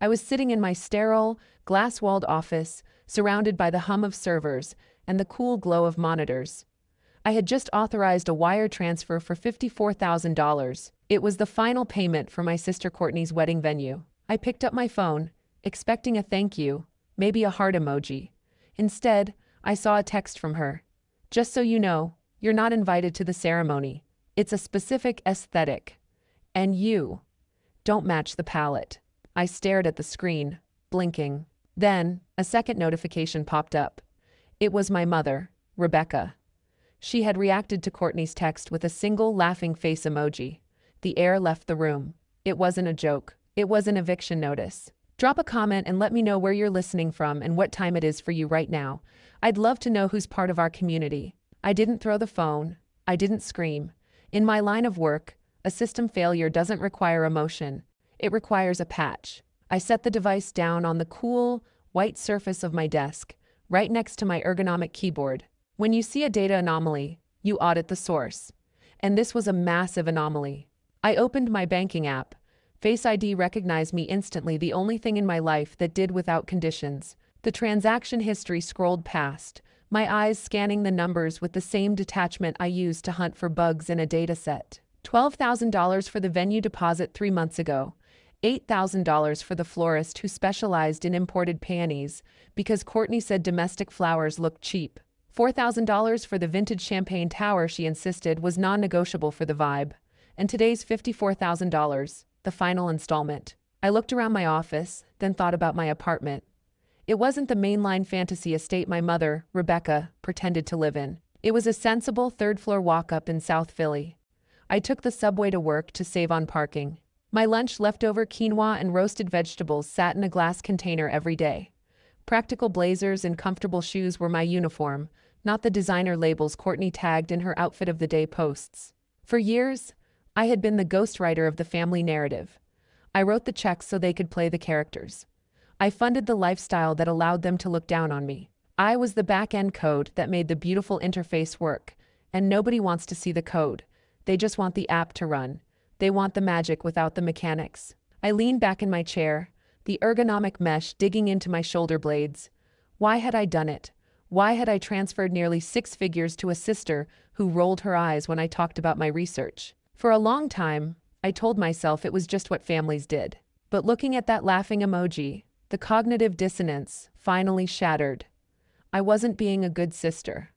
I was sitting in my sterile, glass-walled office, surrounded by the hum of servers and the cool glow of monitors. I had just authorized a wire transfer for $54,000. It was the final payment for my sister Courtney's wedding venue. I picked up my phone, expecting a thank you, maybe a heart emoji. Instead, I saw a text from her. "Just so you know, you're not invited to the ceremony. It's a specific aesthetic. And you don't match the palette." I stared at the screen, blinking. Then, a second notification popped up. It was my mother, Rebecca. She had reacted to Courtney's text with a single laughing face emoji. The air left the room. It wasn't a joke. It was an eviction notice. Drop a comment and let me know where you're listening from and what time it is for you right now. I'd love to know who's part of our community. I didn't throw the phone. I didn't scream. In my line of work, a system failure doesn't require emotion. It requires a patch. I set the device down on the cool, white surface of my desk, right next to my ergonomic keyboard. When you see a data anomaly, you audit the source. And this was a massive anomaly. I opened my banking app. Face ID recognized me instantly, the only thing in my life that did without conditions. The transaction history scrolled past, my eyes scanning the numbers with the same detachment I used to hunt for bugs in a dataset. $12,000 for the venue deposit 3 months ago. $8,000 for the florist who specialized in imported peonies because Courtney said domestic flowers looked cheap. $4,000 for the vintage champagne tower she insisted was non-negotiable for the vibe. And today's $54,000, the final installment. I looked around my office, then thought about my apartment. It wasn't the mainline fantasy estate my mother, Rebecca, pretended to live in. It was a sensible third-floor walk-up in South Philly. I took the subway to work to save on parking. My lunch, leftover quinoa and roasted vegetables, sat in a glass container every day. Practical blazers and comfortable shoes were my uniform, not the designer labels Courtney tagged in her outfit of the day posts. For years, I had been the ghostwriter of the family narrative. I wrote the checks so they could play the characters. I funded the lifestyle that allowed them to look down on me. I was the back-end code that made the beautiful interface work, and nobody wants to see the code. They just want the app to run. They want the magic without the mechanics. I leaned back in my chair, the ergonomic mesh digging into my shoulder blades. Why had I done it? Why had I transferred nearly 6 figures to a sister who rolled her eyes when I talked about my research? For a long time, I told myself it was just what families did. But looking at that laughing emoji, the cognitive dissonance finally shattered. I wasn't being a good sister.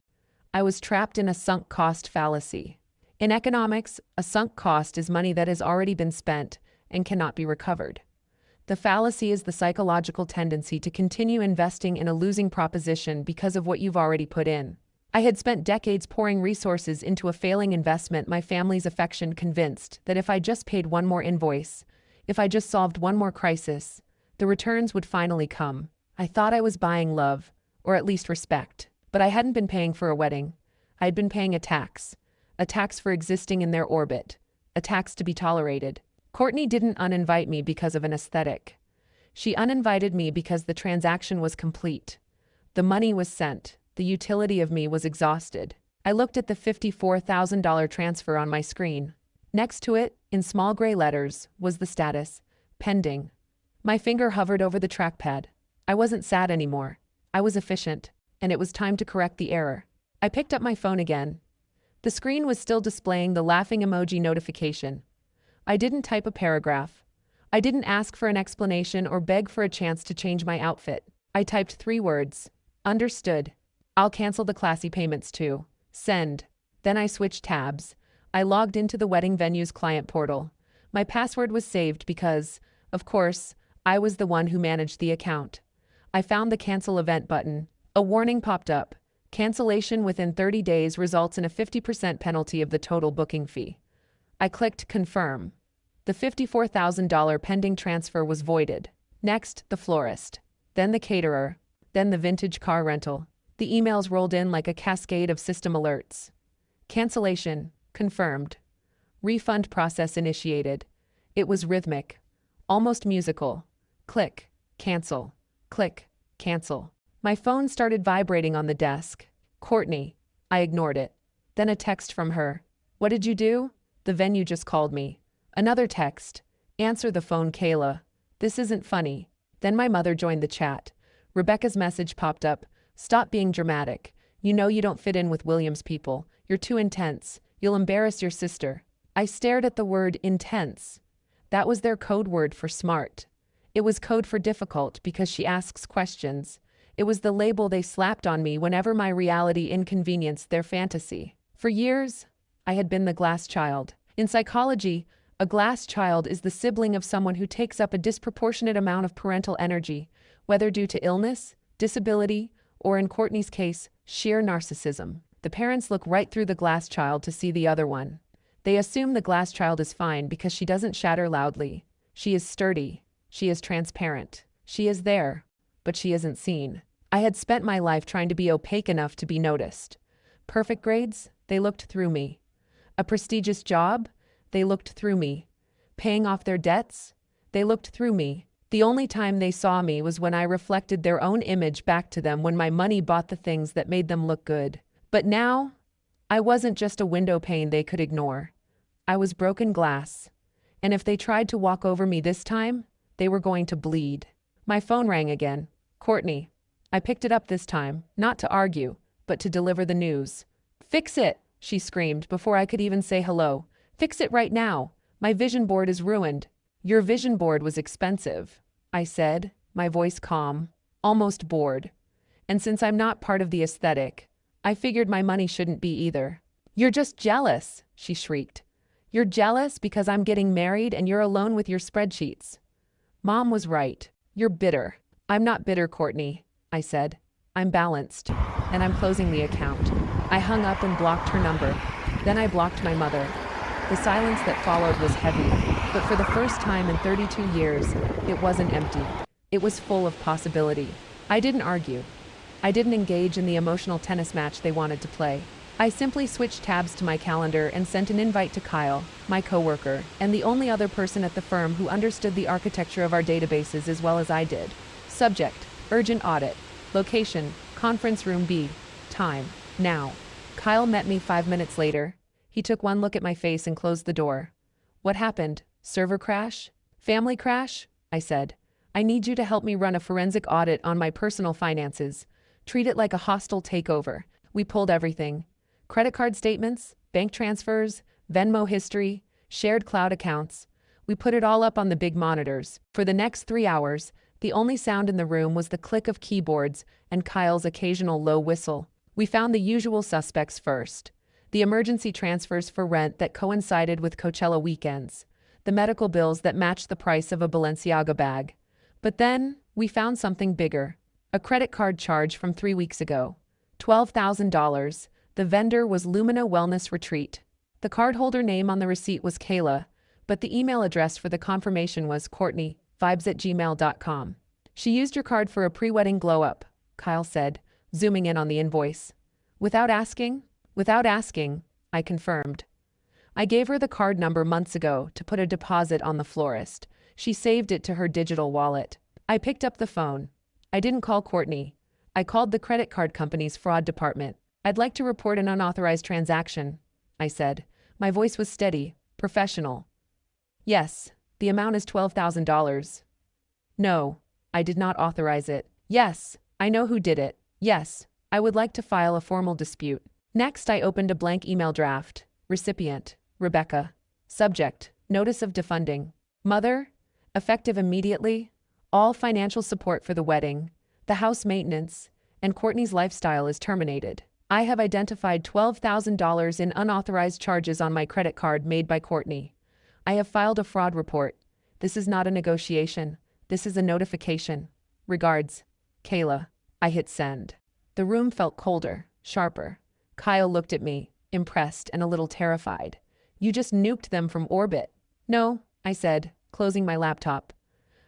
I was trapped in a sunk cost fallacy. In economics, a sunk cost is money that has already been spent and cannot be recovered. The fallacy is the psychological tendency to continue investing in a losing proposition because of what you've already put in. I had spent decades pouring resources into a failing investment, my family's affection, convinced that if I just paid one more invoice, if I just solved one more crisis, the returns would finally come. I thought I was buying love, or at least respect, but I hadn't been paying for a wedding. I had been paying a tax for existing in their orbit, a tax to be tolerated. Courtney didn't uninvite me because of an aesthetic. She uninvited me because the transaction was complete. The money was sent. The utility of me was exhausted. I looked at the $54,000 transfer on my screen. Next to it, in small gray letters, was the status, pending. My finger hovered over the trackpad. I wasn't sad anymore. I was efficient, and it was time to correct the error. I picked up my phone again. The screen was still displaying the laughing emoji notification. I didn't type a paragraph. I didn't ask for an explanation or beg for a chance to change my outfit. I typed 3 words. Understood. I'll cancel the classy payments too. Send. Then I switched tabs. I logged into the wedding venue's client portal. My password was saved because, of course, I was the one who managed the account. I found the cancel event button. A warning popped up. Cancellation within 30 days results in a 50% penalty of the total booking fee. I clicked confirm. The $54,000 pending transfer was voided. Next, the florist. Then the caterer. Then the vintage car rental. The emails rolled in like a cascade of system alerts. Cancellation confirmed. Refund process initiated. It was rhythmic, almost musical. Click, cancel, click, cancel. My phone started vibrating on the desk. Courtney. I ignored it. Then a text from her. What did you do? The venue just called me. Another text. Answer the phone, Kayla. This isn't funny. Then my mother joined the chat. Rebecca's message popped up. Stop being dramatic. You know you don't fit in with William's people. You're too intense. You'll embarrass your sister. I stared at the word intense. That was their code word for smart. It was code for difficult because she asks questions. It was the label they slapped on me whenever my reality inconvenienced their fantasy. For years, I had been the glass child. In psychology, a glass child is the sibling of someone who takes up a disproportionate amount of parental energy, whether due to illness, disability, or in Courtney's case, sheer narcissism. The parents look right through the glass child to see the other one. They assume the glass child is fine because she doesn't shatter loudly. She is sturdy. She is transparent. She is there, but she isn't seen. I had spent my life trying to be opaque enough to be noticed. Perfect grades? They looked through me. A prestigious job? They looked through me. Paying off their debts? They looked through me. The only time they saw me was when I reflected their own image back to them when my money bought the things that made them look good. But now, I wasn't just a window pane they could ignore. I was broken glass. And if they tried to walk over me this time, they were going to bleed. My phone rang again. Courtney. I picked it up this time, not to argue, but to deliver the news. Fix it, she screamed before I could even say hello. Fix it right now. My vision board is ruined. Your vision board was expensive, I said, my voice calm, almost bored. And since I'm not part of the aesthetic, I figured my money shouldn't be either. You're just jealous, she shrieked. You're jealous because I'm getting married and you're alone with your spreadsheets. Mom was right. You're bitter. I'm not bitter, Courtney, I said. I'm balanced, and I'm closing the account. I hung up and blocked her number. Then I blocked my mother. The silence that followed was heavy, but for the first time in 32 years, it wasn't empty. It was full of possibility. I didn't argue. I didn't engage in the emotional tennis match they wanted to play. I simply switched tabs to my calendar and sent an invite to Kyle, my coworker, and the only other person at the firm who understood the architecture of our databases as well as I did. Subject: urgent audit. Location: conference room B. Time: now. Kyle met me 5 minutes later. He took one look at my face and closed the door. What happened? Server crash? Family crash? I said. I need you to help me run a forensic audit on my personal finances. Treat it like a hostile takeover. We pulled everything. Credit card statements, bank transfers, Venmo history, shared cloud accounts. We put it all up on the big monitors. For the next 3 hours, the only sound in the room was the click of keyboards and Kyle's occasional low whistle. We found the usual suspects first. The emergency transfers for rent that coincided with Coachella weekends. The medical bills that matched the price of a Balenciaga bag. But then, we found something bigger. A credit card charge from 3 weeks ago. $12,000. The vendor was Lumina Wellness Retreat. The cardholder name on the receipt was Kayla, but the email address for the confirmation was courtneyvibes@gmail.com. She used your card for a pre-wedding glow-up, Kyle said, zooming in on the invoice. Without asking? Without asking, I confirmed. I gave her the card number months ago to put a deposit on the florist. She saved it to her digital wallet. I picked up the phone. I didn't call Courtney. I called the credit card company's fraud department. I'd like to report an unauthorized transaction, I said. My voice was steady, professional. Yes, the amount is $12,000. No, I did not authorize it. Yes, I know who did it. Yes, I would like to file a formal dispute. Next, I opened a blank email draft. Recipient: Rebecca. Subject: notice of defunding. Mother: effective immediately. All financial support for the wedding, the house maintenance, and Courtney's lifestyle is terminated. I have identified $12,000 in unauthorized charges on my credit card made by Courtney. I have filed a fraud report. This is not a negotiation. This is a notification. Regards, Kayla. I hit send. The room felt colder, sharper. Kyle looked at me, impressed and a little terrified. You just nuked them from orbit. No, I said, closing my laptop.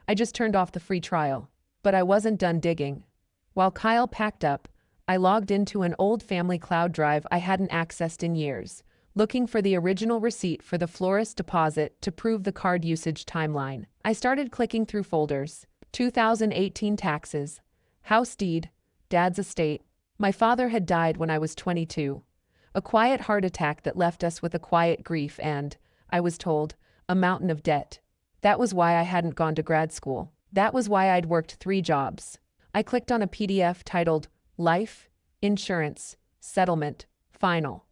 I just turned off the free trial. But I wasn't done digging. While Kyle packed up, I logged into an old family cloud drive I hadn't accessed in years, looking for the original receipt for the florist deposit to prove the card usage timeline. I started clicking through folders. 2018 taxes, house deed, dad's estate. My father had died when I was 22. A quiet heart attack that left us with a quiet grief and, I was told, a mountain of debt. That was why I hadn't gone to grad school. That was why I'd worked 3 jobs. I clicked on a PDF titled Life, Insurance, Settlement, Final.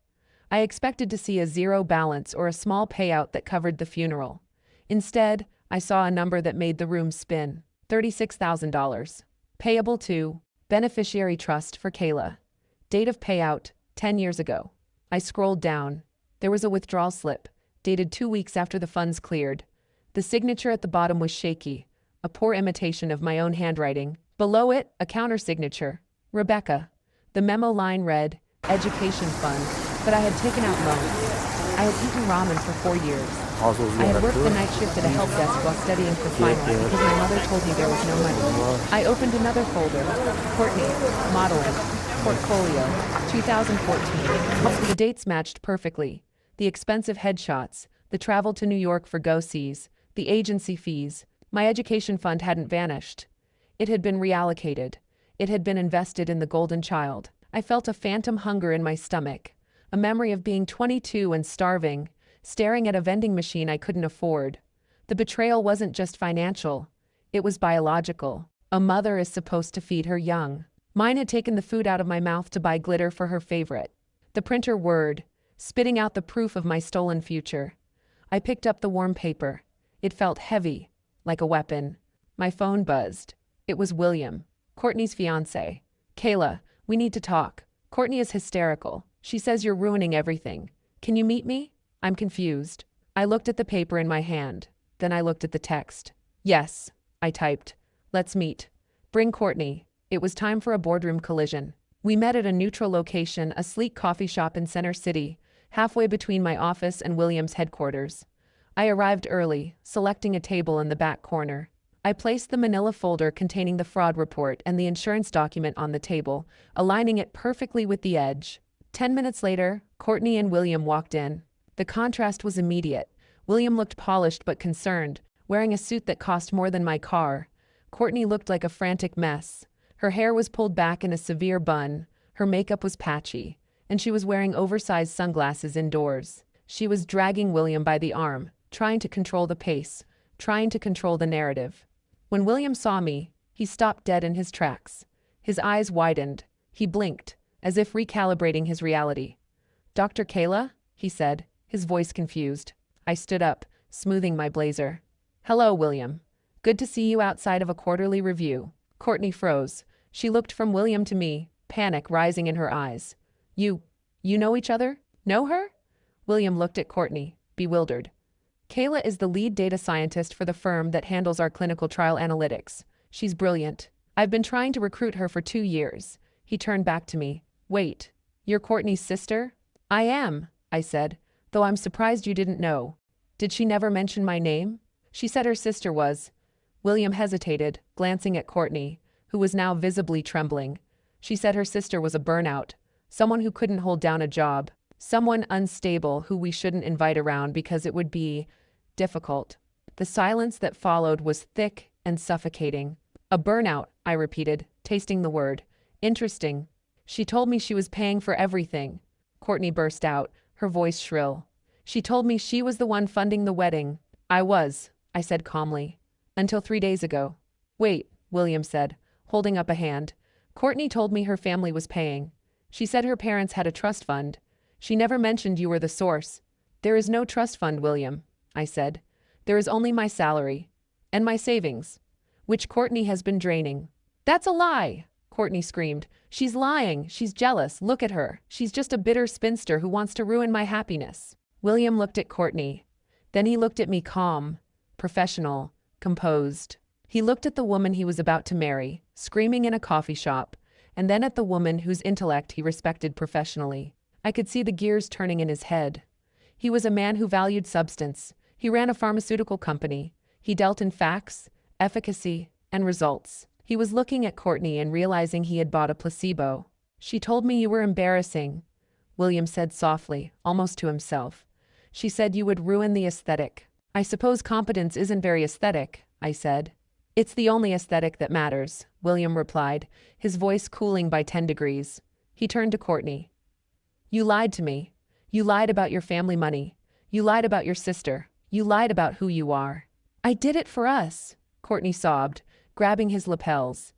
I expected to see a zero balance or a small payout that covered the funeral. Instead, I saw a number that made the room spin. $36,000. Payable to Beneficiary Trust for Kayla. Date of payout, 10 years ago. I scrolled down. There was a withdrawal slip, dated 2 weeks after the funds cleared. The signature at the bottom was shaky, a poor imitation of my own handwriting. Below it, a counter-signature. Rebecca. The memo line read, Education Fund, but I had taken out loans. I had eaten ramen for 4 years. I had worked the night shift at a help desk while studying for finals because my mother told me there was no money. I opened another folder. Courtney, modeling, portfolio, 2014. The dates matched perfectly. The expensive headshots, the travel to New York for go-sees, the agency fees. My education fund hadn't vanished. It had been reallocated. It had been invested in the golden child. I felt a phantom hunger in my stomach, a memory of being 22 and starving, staring at a vending machine I couldn't afford. The betrayal wasn't just financial. It was biological. A mother is supposed to feed her young. Mine had taken the food out of my mouth to buy glitter for her favorite. The printer whirred, spitting out the proof of my stolen future. I picked up the warm paper. It felt heavy, like a weapon. My phone buzzed. It was William, Courtney's fiancé. Kayla, we need to talk. Courtney is hysterical. She says you're ruining everything. Can you meet me? I'm confused. I looked at the paper in my hand. Then I looked at the text. Yes, I typed. Let's meet. Bring Courtney. It was time for a boardroom collision. We met at a neutral location, a sleek coffee shop in Center City, halfway between my office and William's headquarters. I arrived early, selecting a table in the back corner. I placed the manila folder containing the fraud report and the insurance document on the table, aligning it perfectly with the edge. 10 minutes later, Courtney and William walked in. The contrast was immediate. William looked polished but concerned, wearing a suit that cost more than my car. Courtney looked like a frantic mess. Her hair was pulled back in a severe bun, her makeup was patchy, and she was wearing oversized sunglasses indoors. She was dragging William by the arm, trying to control the pace, trying to control the narrative. When William saw me, he stopped dead in his tracks. His eyes widened. He blinked, as if recalibrating his reality. "Dr. Kayla?" he said, his voice confused. I stood up, smoothing my blazer. "Hello, William. Good to see you outside of a quarterly review." Courtney froze. She looked from William to me, panic rising in her eyes. You know each other? Know her?" William looked at Courtney, bewildered. "Kayla is the lead data scientist for the firm that handles our clinical trial analytics. She's brilliant. I've been trying to recruit her for 2 years." He turned back to me. "Wait, you're Courtney's sister?" "I am," I said, "though I'm surprised you didn't know. Did she never mention my name?" "She said her sister was." William hesitated, glancing at Courtney, who was now visibly trembling. "She said her sister was a burnout, someone who couldn't hold down a job, someone unstable who we shouldn't invite around because it would be difficult." The silence that followed was thick and suffocating. "A burnout," I repeated, tasting the word. "Interesting. She told me she was paying for everything." Courtney burst out, her voice shrill. "She told me she was the one funding the wedding." "I was," I said calmly. "Until 3 days ago." "Wait," William said, holding up a hand. "Courtney told me her family was paying. She said her parents had a trust fund. She never mentioned you were the source." "There is no trust fund, William," I said. "There is only my salary. And my savings, which Courtney has been draining." "That's a lie!" Courtney screamed. "She's lying. She's jealous. Look at her. She's just a bitter spinster who wants to ruin my happiness." William looked at Courtney. Then he looked at me calm, professional, composed. He looked at the woman he was about to marry, screaming in a coffee shop, and then at the woman whose intellect he respected professionally. I could see the gears turning in his head. He was a man who valued substance. He ran a pharmaceutical company. He dealt in facts, efficacy, and results. He was looking at Courtney and realizing he had bought a placebo. "She told me you were embarrassing," William said softly, almost to himself. "She said you would ruin the aesthetic." "I suppose competence isn't very aesthetic," I said. "It's the only aesthetic that matters," William replied, his voice cooling by 10 degrees. He turned to Courtney. "You lied to me. You lied about your family money. You lied about your sister. You lied about who you are." "I did it for us," Courtney sobbed, grabbing his lapels.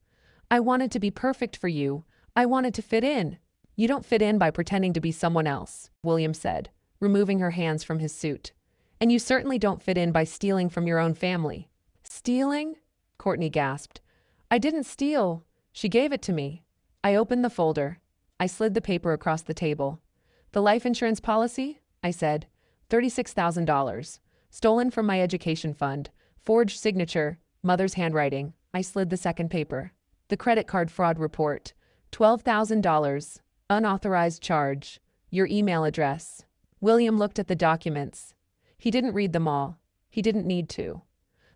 I wanted to be perfect for you. I wanted to fit in. You don't fit in by pretending to be someone else, William said, removing her hands from his suit. And you certainly don't fit in by stealing from your own family. Stealing? Courtney gasped. I didn't steal. She gave it to me. I opened the folder. I slid the paper across the table. The life insurance policy? I said. $36,000. Stolen from my education fund. Forged signature. Mother's handwriting. I slid the second paper. The credit card fraud report. $12,000. Unauthorized charge. Your email address. William looked at the documents. He didn't read them all. He didn't need to.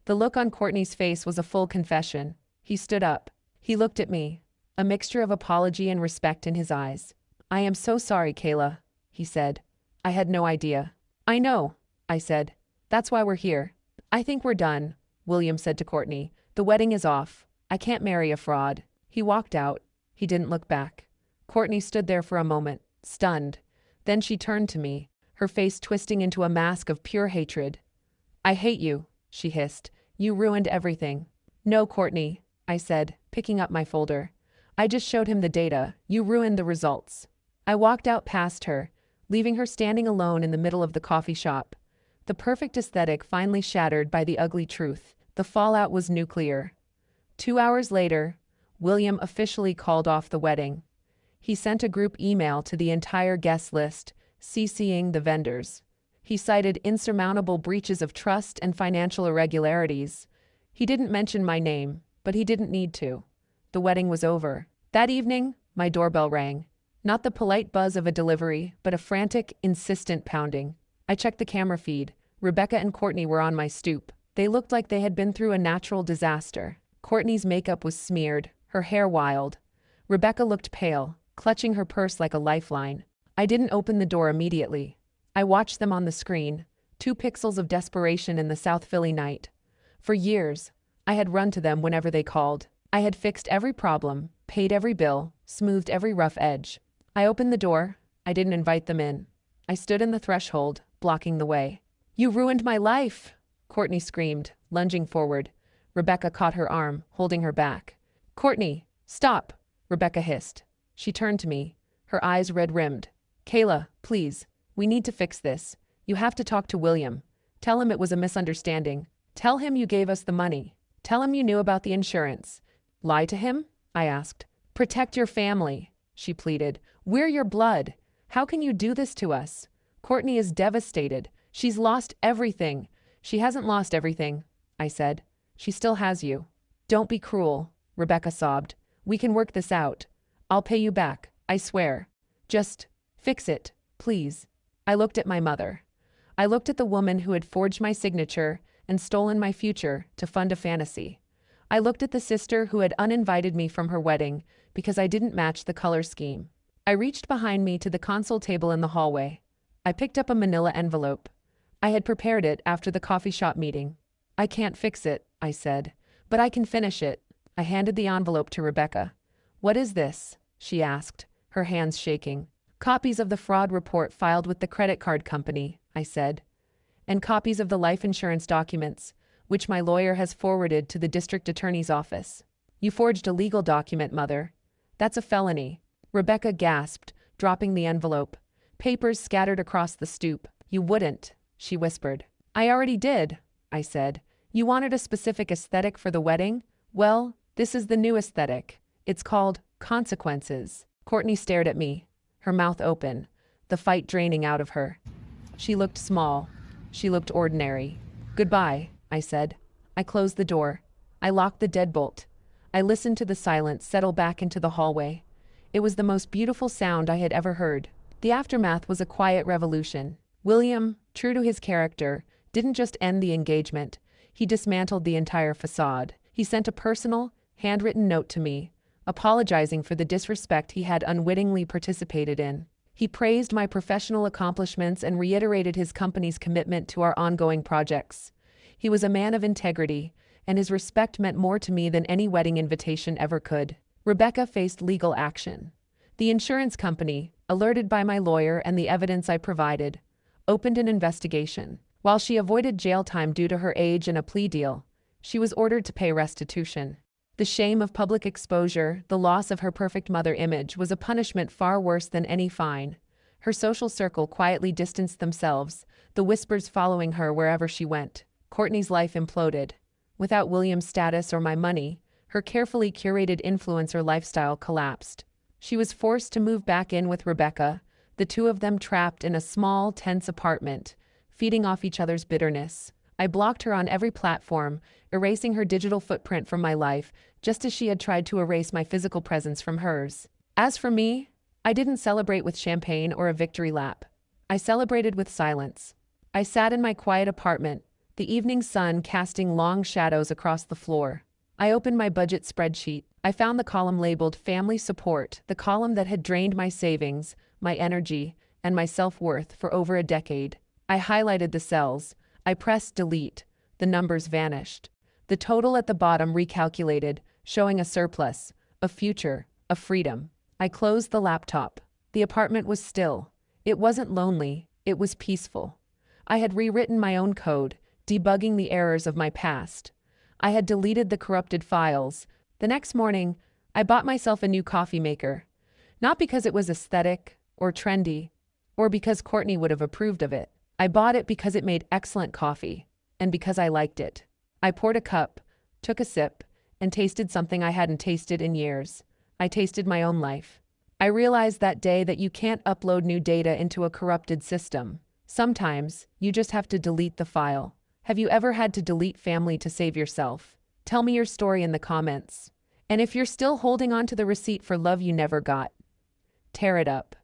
The look on Courtney's face was a full confession. He stood up. He looked at me. A mixture of apology and respect in his eyes. I am so sorry, Kayla, he said. I had no idea. I know, I said. That's why we're here. I think we're done, William said to Courtney. The wedding is off. I can't marry a fraud. He walked out. He didn't look back. Courtney stood there for a moment, stunned. Then she turned to me, her face twisting into a mask of pure hatred. I hate you, she hissed. You ruined everything. No, Courtney, I said, picking up my folder. I just showed him the data. You ruined the results. I walked out past her, leaving her standing alone in the middle of the coffee shop. The perfect aesthetic finally shattered by the ugly truth. The fallout was nuclear. 2 hours later, William officially called off the wedding. He sent a group email to the entire guest list, CCing the vendors. He cited insurmountable breaches of trust and financial irregularities. He didn't mention my name, but he didn't need to. The wedding was over. That evening, my doorbell rang. Not the polite buzz of a delivery, but a frantic, insistent pounding. I checked the camera feed. Rebecca and Courtney were on my stoop. They looked like they had been through a natural disaster. Courtney's makeup was smeared, her hair wild. Rebecca looked pale, clutching her purse like a lifeline. I didn't open the door immediately. I watched them on the screen, 2 pixels of desperation in the South Philly night. For years, I had run to them whenever they called. I had fixed every problem, paid every bill, smoothed every rough edge. I opened the door. I didn't invite them in. I stood in the threshold, blocking the way. You ruined my life, Courtney screamed, lunging forward. Rebecca caught her arm, holding her back. Courtney, stop, Rebecca hissed. She turned to me, her eyes red-rimmed. Kayla, please, we need to fix this. You have to talk to William. Tell him it was a misunderstanding. Tell him you gave us the money. Tell him you knew about the insurance. Lie to him? I asked. Protect your family, she pleaded. We're your blood. How can you do this to us? Courtney is devastated. She's lost everything. She hasn't lost everything, I said. She still has you. Don't be cruel, Rebecca sobbed. We can work this out. I'll pay you back, I swear. Just fix it, please. I looked at my mother. I looked at the woman who had forged my signature and stolen my future to fund a fantasy. I looked at the sister who had uninvited me from her wedding because I didn't match the color scheme. I reached behind me to the console table in the hallway. I picked up a manila envelope. I had prepared it after the coffee shop meeting. I can't fix it, I said, but I can finish it. I handed the envelope to Rebecca. What is this? She asked, her hands shaking. Copies of the fraud report filed with the credit card company, I said, and copies of the life insurance documents, which my lawyer has forwarded to the district attorney's office. You forged a legal document, Mother. That's a felony. Rebecca gasped, dropping the envelope. Papers scattered across the stoop. You wouldn't, she whispered. I already did, I said. You wanted a specific aesthetic for the wedding? Well, this is the new aesthetic. It's called consequences. Courtney stared at me, her mouth open, the fight draining out of her. She looked small. She looked ordinary. Goodbye, I said. I closed the door. I locked the deadbolt. I listened to the silence settle back into the hallway. It was the most beautiful sound I had ever heard. The aftermath was a quiet revolution. William, true to his character, didn't just end the engagement. He dismantled the entire facade. He sent a personal, handwritten note to me, apologizing for the disrespect he had unwittingly participated in. He praised my professional accomplishments and reiterated his company's commitment to our ongoing projects. He was a man of integrity, and his respect meant more to me than any wedding invitation ever could. Rebecca faced legal action. The insurance company, alerted by my lawyer and the evidence I provided, opened an investigation. While she avoided jail time due to her age and a plea deal, She was ordered to pay restitution. The shame of public exposure, the loss of her perfect mother image, was a punishment far worse than any fine. Her social circle quietly distanced themselves, the whispers following her wherever she went. Courtney's life imploded. Without William's status or my money, her carefully curated influencer lifestyle collapsed. She was forced to move back in with Rebecca, the two of them trapped in a small, tense apartment, feeding off each other's bitterness. I blocked her on every platform, erasing her digital footprint from my life, just as she had tried to erase my physical presence from hers. As for me, I didn't celebrate with champagne or a victory lap. I celebrated with silence. I sat in my quiet apartment, the evening sun casting long shadows across the floor. I opened my budget spreadsheet. I found the column labeled Family Support, the column that had drained my savings, my energy, and my self-worth for over a decade. I highlighted the cells. I pressed delete. The numbers vanished. The total at the bottom recalculated, showing a surplus, a future, a freedom. I closed the laptop. The apartment was still. It wasn't lonely, it was peaceful. I had rewritten my own code, debugging the errors of my past. I had deleted the corrupted files. The next morning, I bought myself a new coffee maker. Not because it was aesthetic or trendy, or because Courtney would have approved of it. I bought it because it made excellent coffee, and because I liked it. I poured a cup, took a sip, and tasted something I hadn't tasted in years. I tasted my own life. I realized that day that you can't upload new data into a corrupted system. Sometimes, you just have to delete the file. Have you ever had to delete family to save yourself? Tell me your story in the comments. And if you're still holding on to the receipt for love you never got, tear it up.